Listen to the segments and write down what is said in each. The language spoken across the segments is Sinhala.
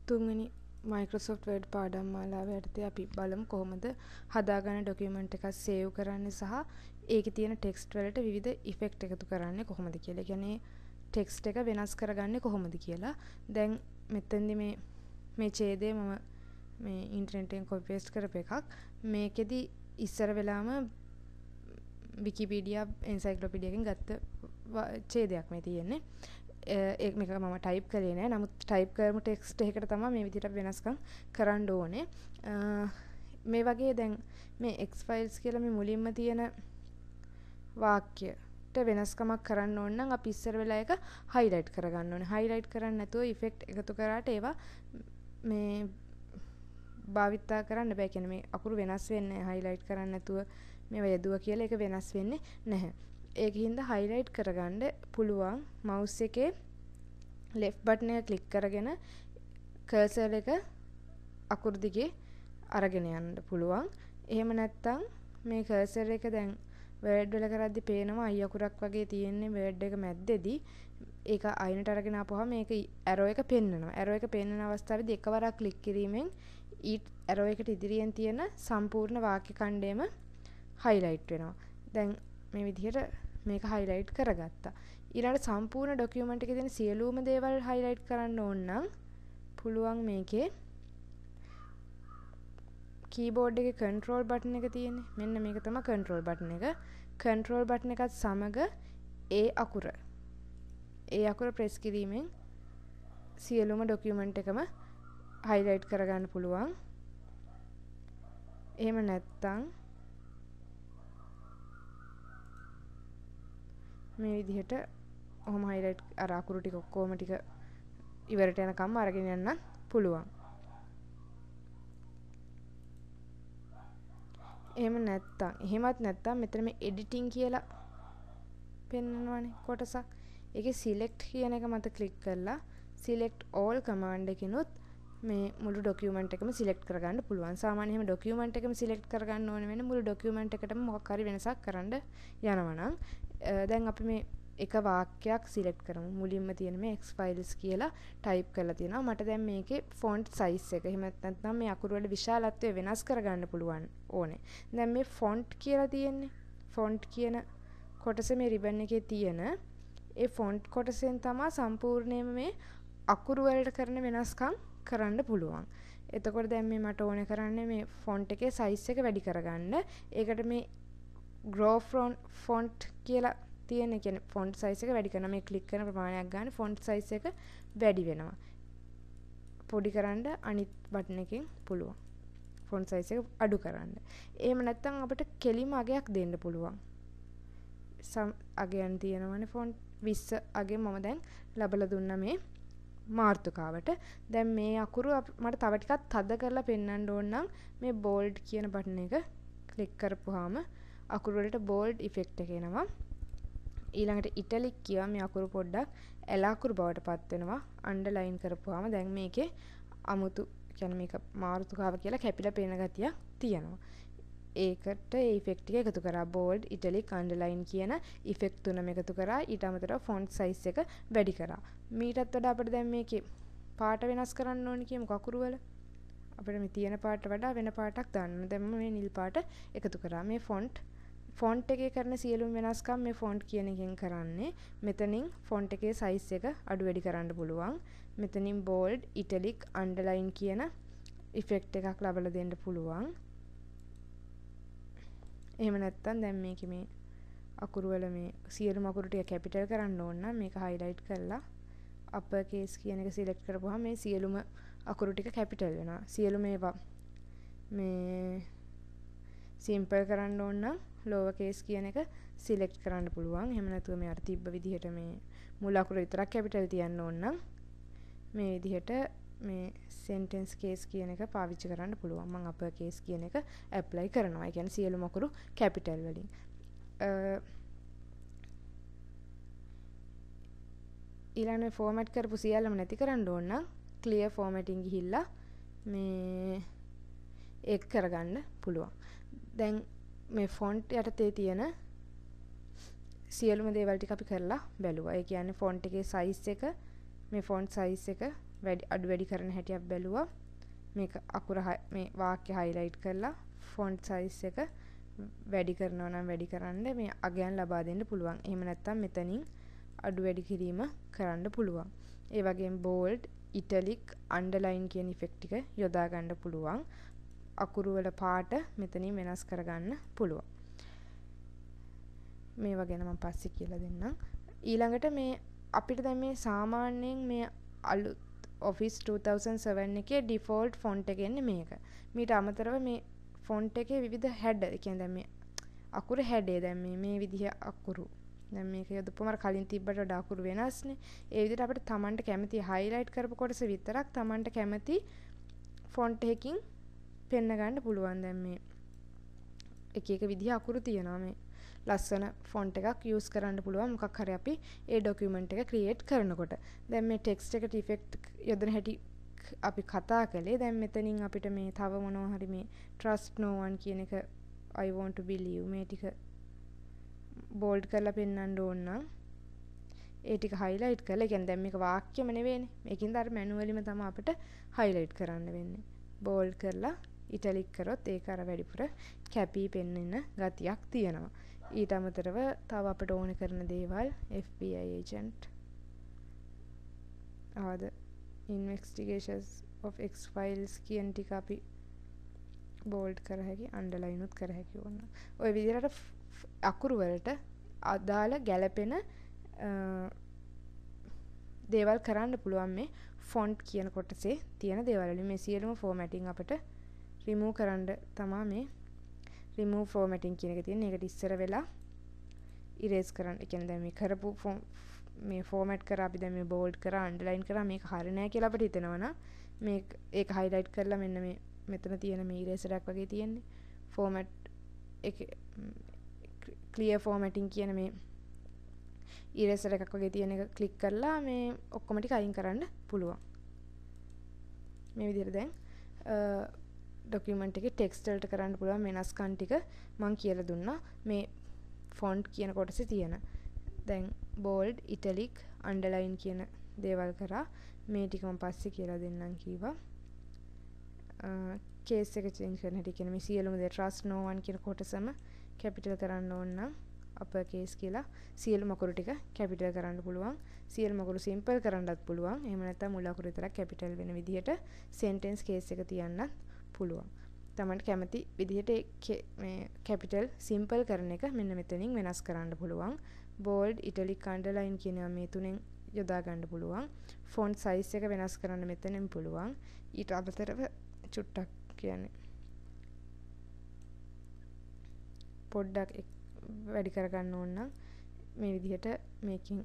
තුන්වෙනි Microsoft Word පාඩම් මාලාව යටතේ අපි බලමු කොහොමද හදාගන්න ડોකියුමන්ට් එකක් සේව් කරන්නේ සහ ඒකේ තියෙන ටෙක්ස්ට් වලට විවිධ ඉෆෙක්ට් එකතු කරන්නේ කොහොමද කියලා. ඒ කියන්නේ ටෙක්ස්ට් එක වෙනස් කරගන්නේ කොහොමද කියලා. දැන් මෙතෙන්දි මේ ඡේදය මම මේ ඉන්ටර්නෙට් එකෙන් කොපි පේස්ට් කරපු එකක්. මේකෙදි ඉස්සර වෙලාම විකිපීඩියා එන්සයික්ලෝපීඩියා එකෙන් ගත්ත ඡේදයක් මේ තියෙන්නේ. ඒක මේක මම ටයිප් කරේ නෑ. නමුත් ටයිප් කරමු ටෙක්ස්ට් එකකට තමයි මේ විදිහට වෙනස්කම් කරන්න ඕනේ. මේ වගේ දැන් මේ X files කියලා මේ මුලින්ම තියෙන වාක්‍යයට වෙනස්කමක් කරන්න ඕන නම් අපි ඉස්සර වෙලා එක highlight කරගන්න ඕනේ. highlight කරන්නේ නැතුව effect එකතු කරාට ඒවා මේ භාවිතා කරන්න බෑ. කියන්නේ මේ අකුරු වෙනස් වෙන්නේ highlight කරන්නේ නැතුව මේවා යදුවා කියලා ඒක වෙනස් වෙන්නේ නැහැ. ඒකින්ද highlight කරගන්න පුළුවන් mouse එකේ left button එක click කරගෙන cursor එක අකුරු දිගේ අරගෙන යන්න පුළුවන්. එහෙම නැත්නම් මේ cursor එක දැන් word වල කරද්දි පේනවා i අකුරක් වගේ තියෙන්නේ word එක මැද්දේදී. ඒක අයිනට අරගෙන ආපුවාම මේක arrow එක පෙන්නනවා. arrow එක පෙන්නන අවස්ථාවේදී එකවරක් click කිරීමෙන් arrow එකට ඉදිරියෙන් තියෙන සම්පූර්ණ වාක්‍ය ඛණ්ඩයම highlight වෙනවා. දැන් මේ විදිහට මේක highlight කරගත්තා. ඊළඟට සම්පූර්ණ ડોකියුමන්ට් එකේ තියෙන සියලුම දේවල් highlight කරන්න ඕන නම් පුළුවන් මේකේ keyboard එකේ control button එක තියෙන්නේ. මෙන්න මේක තමයි control button එක. control button එකත් සමග ඒ අකුර press කිරීමෙන් සියලුම ડોකියුමන්ට් එකම highlight කරගන්න පුළුවන්. එහෙම නැත්නම් මේ විදිහට ඔහොම highlight අර අකුරු ටික ඔක්කොම ටික ඉවරට යනකම් අරගෙන යන්න පුළුවන්. එහෙමත් නැත්නම් මෙතන මේ editing කියලා පෙන්වනවානේ කොටසක්. ඒකේ select කියන එක මත click කරලා select all command එකකිනුත් මේ මුළු document එකම select කරගන්න පුළුවන්. සාමාන්‍යයෙන් එහෙම document එකම select කරගන්න ඕන වෙන්නේ මුළු document එකටම මොකක් හරි වෙනසක් කරන්න යනවා නම් දැන් අපි මේ එක වාක්‍යයක් select කරමු. මුලින්ම තියෙන මේ X files කියලා type කරලා තියෙනවා. මට දැන් මේකේ font size එක එහෙම නැත්නම් මේ අකුරු වල විශාලත්වය වෙනස් කරගන්න පුළුවන් ඕනේ. දැන් මේ font කියලා තියෙන්නේ. font කියන කොටස මේ ribbon එකේ තියෙන ඒ font කොටසෙන් තමයි සම්පූර්ණයෙන්ම මේ අකුරු වලට කරන වෙනස්කම් කරන්න පුළුවන්. එතකොට දැන් මේ මට ඕනේ කරන්නේ මේ font එකේ size එක වැඩි කරගන්න. ඒකට මේ grow font කියලා තියෙන කියන්නේ font size එක වැඩි කරනවා. මේ click කරන ප්‍රමාණයක් ගන්න font size එක වැඩි වෙනවා. පොඩි කරන්න අනිත් බටන් එකෙන් පුළුවන්. font size එක අඩු කරන්න. එහෙම නැත්නම් අපිට කෙලිම අගයක් දෙන්න පුළුවන්. අගයන් තියෙනවනේ font 20 අගේ මම දැන් ලබලා දුන්නා මේ මාතෘකාවට. දැන් මේ අකුරු මට තව ටිකක් තද කරලා පෙන්වන්න ඕන නම් මේ bold කියන බටන් එක click කරපුවාම අකුරු වලට bold effect එක එනවා. ඊළඟට italic කියවා මේ අකුරු පොඩ්ඩක් ඇල අකුරු බවට පත් වෙනවා. underline කරපුවාම දැන් මේකේ අමුතු කියන්නේ මේක මාතෘකාව කියලා කැපිලා පේන ගතියක් තියෙනවා. ඒකට ඒ ඉෆෙක්ට් එක එකතු කරා bold italic underline කියන ඉෆෙක්ට් තුනම එකතු කරා. ඊට අමතරව font size එක වැඩි කරා. මීටත් වඩා අපිට දැන් මේකේ පාට වෙනස් කරන්න ඕනේ කියමුකෝ අකුරු වල. අපිට මේ තියෙන පාට වඩා වෙන පාටක් දාන්න. දැන් මම මේ නිල් පාට එකතු කරා. මේ font එකේ කරන සියලුම වෙනස්කම් මේ font කියන එකෙන් කරන්නේ. මෙතනින් font එකේ size එක අඩු වැඩි කරන්න පුළුවන්. මෙතනින් bold italic underline කියන ඉෆෙක්ට් එකක් ලබලා දෙන්න පුළුවන්. එහෙම නැත්නම් දැන් මේකේ මේ අකුරු වල මේ සියලුම අකුරු ටික කැපිටල් කරන්න ඕන නම් මේක highlight කරලා upper case කියන එක select කරපුවාම මේ සියලුම අකුරු ටික කැපිටල් වෙනවා. සියලුම ඒවා මේ simple කරන්න ඕන නම් lower case කියන එක select කරන්න පුළුවන්. එහෙම නැතුව මේ අර තිබ්බ විදිහට මේ මුල් අකුර විතරක් කැපිටල් තියන්න ඕන නම් මේ විදිහට මේ sentence case කියන එක පාවිච්චි කරන්න පුළුවන්. මම upper case කියන එක apply කරනවා. ඒ කියන්නේ සියලුම අකුරු capital වලින්. ඊළඟ format කරපු සියල්ලම නැති කරන්න ඕන නම් clear formatting ගිහිල්ලා මේ ඒක කරගන්න පුළුවන්. දැන් මේ font යටතේ තියෙන සියලුම දේවල් ටික අපි කරලා බැලුවා. ඒ කියන්නේ font එකේ size එක මේ font size එක අඩු වැඩි කරන හැටියක් බැලුවා. මේක අකුර මේ වාක්‍ය highlight කරලා font size එක වැඩි කරනවා නම් වැඩි කරන්න මේ අගයන් ලබා දෙන්න පුළුවන්. එහෙම නැත්නම් මෙතනින් අඩු වැඩි කිරීම කරන්න පුළුවන්. ඒ වගේම bold, italic, underline කියන effect ටික යොදා ගන්න පුළුවන්. අකුරු වල පාට මෙතනින් වෙනස් කරගන්න පුළුවන්. මේවා ගැන මම පස්සේ කියලා දෙන්නම්. ඊළඟට මේ අපිට දැන් මේ සාමාන්‍යයෙන් මේ අලුත් Office 2007 එකේ default font එක එන්නේ මේක. මීට අමතරව මේ font එකේ විවිධ head, ඒ කියන්නේ දැන් මේ අකුරු head දැන් මේ විදිහ අකුරු. දැන් මේක යොදපුවම කලින් තිබ්බට වඩා අකුරු වෙනස්නේ. ඒ විදිහට අපිට Tamanට කැමති highlight කරපු කොටස විතරක් Tamanට කැමති font එකකින් පෙන්න ගන්න පුළුවන්. දැන් මේ එක එක විදිහ අකුරු තියෙනවා. මේ ලස්සන ෆොන්ට් එකක් යූස් කරන්න පුළුවන් මොකක් හරි අපි ඒ ડોකියුමන්ට් එක ක්‍රියේට් කරනකොට. දැන් මේ ටෙක්ස්ට් එකට ඉෆෙක්ට් යොදන හැටි අපි කතා කළේ. දැන් මෙතනින් අපිට මේ තව මොනවා හරි මේ trust no one කියන එක I want to believe මේ ටික bold කරලා පෙන්වන්න ඕන නම් ඒ ටික highlight කරලා, ඒ කියන්නේ දැන් මේක වාක්‍යම නෙවෙයිනේ. මේකින්ද අර මැනුවලිම තමයි අපිට highlight කරන්න වෙන්නේ. bold කරලා italic කරොත් ඒක අර වැඩිපුර කැපී පෙන්වෙන ගතියක් තියෙනවා. ඊට අමතරව තව අපිට ඕන කරන දේවල් FBI agent the investigations of X files කියන ටික අපි bold කර හැකි, underline උත් කර හැකි වුණා. ওই විදිහට අකුරු වලට අදාළ ගැළපෙන දේවල් කරන්න පුළුවන් මේ font කියන කොටසේ තියෙන දේවල් වලින්. මේ සියලුම formatting අපිට remove කරන්න තමයි මේ remove formatting කියන එක තියෙන්නේ. ඒකට ඉස්සර වෙලා erase කරන්න. ඒ කියන්නේ දැන් මේ කරපු මේ format කරා අපි දැන් මේ bold කරා underline කරා මේක හරිය නෑ කියලා අපිට හිතෙනවා නම් මේක ඒක highlight කරලා මෙන්න මේ මෙතන තියෙන මේ eraser එකක් වගේ තියෙන්නේ. format එක clear formatting කියන මේ eraser එකක් වගේ තියෙන එක click කරලා මේ ඔක්කොම ටික අයින් කරන්න පුළුවන්. මේ විදිහට දැන් document එකේ text වලට කරන්න පුළුවන් වෙනස්කම් ටික මම කියලා දුන්නා. මේ font කියන කොටසේ තියෙන. දැන් bold, italic, underline කියන දේවල් කරා. මේ ටික මම පස්සේ කියලා දෙන්නම් කීවා. case එක change කරන හැටි කියන්නේ මේ සියලුම දේ trust no one කියන කොටසම capital කරන්න ඕන නම් upper case කියලා සියලුම අකුරු ටික capital කරන්න පුළුවන්. සියලුම අකුරු simple කරන්නත් පුළුවන්. එහෙම නැත්නම් මුල් අකුරු විතරක් capital වෙන විදිහට sentence case එක තියන්නත් පුළුවන්. තමන්ට කැමති විදිහට මේ capital simple කරන එක මෙන්න මෙතනින් වෙනස් කරන්න පුළුවන්. bold, italic, underline කියන මේ තුනෙන් යොදා ගන්න පුළුවන්. font size එක වෙනස් කරන්න මෙතනින් පුළුවන්. ඊට අමතරව චුට්ටක් කියන්නේ පොඩ්ඩක් වැඩි කරගන්න ඕන නම් මේ විදිහට මේකෙන්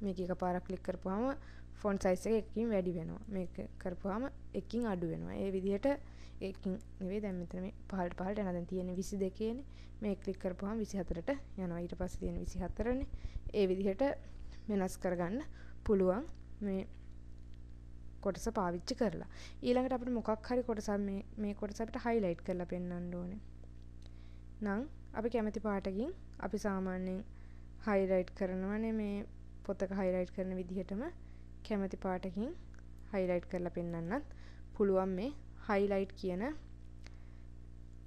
මේක එකපාරක් ක්ලික් කරපුවාම font size එක එකකින් වැඩි වෙනවා. මේක කරපුවාම එකකින් අඩු වෙනවා. ඒ විදිහට එකකින් නෙවෙයි දැන් මෙතන මේ පහළට යනවා. දැන් තියෙන්නේ 22 නේ. මේ ක්ලික් කරපුවාම 24ට යනවා. ඊට පස්සේ තියෙන්නේ 24 නේ. ඒ විදිහට වෙනස් කරගන්න පුළුවන් මේ කොටස පාවිච්චි කරලා. ඊළඟට අපිට මොකක් හරි කොටසක් මේ කොටස අපිට highlight කරලා පෙන්වන්න ඕනේ. නම් අපි කැමති පාටකින් අපි සාමාන්‍යයෙන් highlight කරනවානේ මේ පොතක highlight කරන විදිහටම කැමති පාටකින් highlight කරලා පෙන්වන්නත් පුළුවන් මේ highlight කියන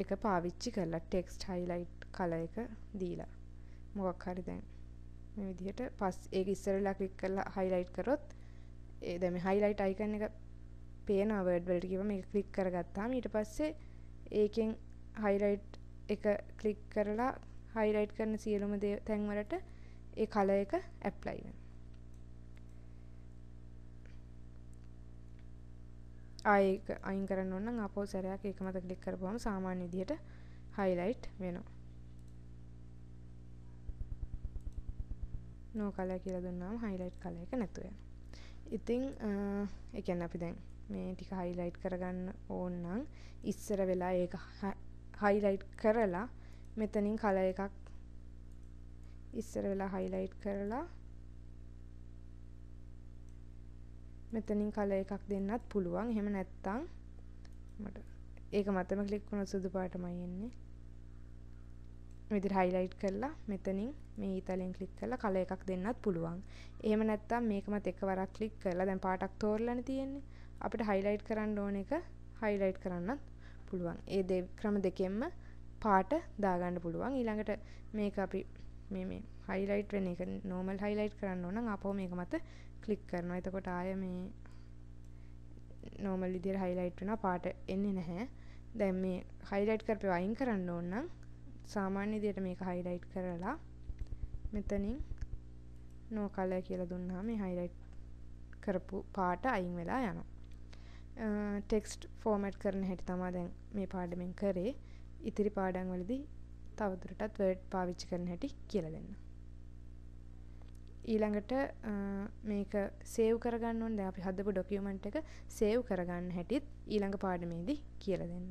එක පාවිච්චි කරලා text highlight color එක දීලා මොකක් හරි දැන් මේ විදිහට ඒක ඉස්සරලා ක්ලික් කරලා highlight කරොත් ඒ දැන් මේ highlight icon එක පේනවා word වලට කියවම මේක ක්ලික් කරගත්තාම ඊට පස්සේ ඒකෙන් highlight එක ක්ලික් කරලා highlight කරන සියලුම තැන් වලට ඒ color එක apply වෙනවා. ඒක අයින් කරන්න ඕන නම් ආපහු සැරයක් ඒක මත ක්ලික් කරපුවම සාමාන්‍ය විදිහට highlight වෙනවා. no color කියලා දුන්නාම highlight color එක නැතු වෙනවා. ඉතින් ඒ කියන්නේ අපි දැන් මේ ටික highlight කරගන්න ඕන නම් ඉස්සර වෙලා ඒක highlight කරලා මෙතනින් color එකක් ඉස්සර වෙලා highlight කරලා මෙතනින් color එකක් දෙන්නත් පුළුවන්. එහෙම නැත්නම් මට ඒක මතම ක්ලික් වුණොත් සුදු පාටමයි එන්නේ. විදිහට highlight කරලා මෙතනින් මේ ඊතලෙන් ක්ලික් කරලා කලර් එකක් දෙන්නත් පුළුවන්. එහෙම නැත්නම් මේකමත් එකවරක් ක්ලික් කරලා දැන් පාටක් තෝරලානේ තියෙන්නේ. අපිට highlight කරන්න ඕන එක highlight කරන්නත් පුළුවන්. ඒ ක්‍රම දෙකෙන්ම පාට දාගන්න පුළුවන්. ඊළඟට මේක අපි මේ highlight වෙන එක normal highlight කරන්න ඕන නම් ආපහු මේක මත ක්ලික් කරනවා. එතකොට ආය මේ normal විදිහට highlight වෙනවා පාට එන්නේ නැහැ. දැන් මේ highlight කරපේව අයින් කරන්න ඕන නම් සාමාන්‍ය විදිහට මේක highlight කරලා මෙතනින් no color කියලා දුන්නාම මේ highlight කරපු පාට අයින් වෙලා යනවා. text format කරන හැටි තමයි දැන් මේ පාඩමෙන් කරේ. ඉතිරි පාඩම් වලදී තවදුරටත් Word පාවිච්චි කරන හැටි කියලා දෙන්න. ඊළඟට මේක save කරගන්න ඕනේ. දැන් අපි හදපු document එක save කරගන්න හැටිත් ඊළඟ පාඩමේදී කියලා දෙන්න.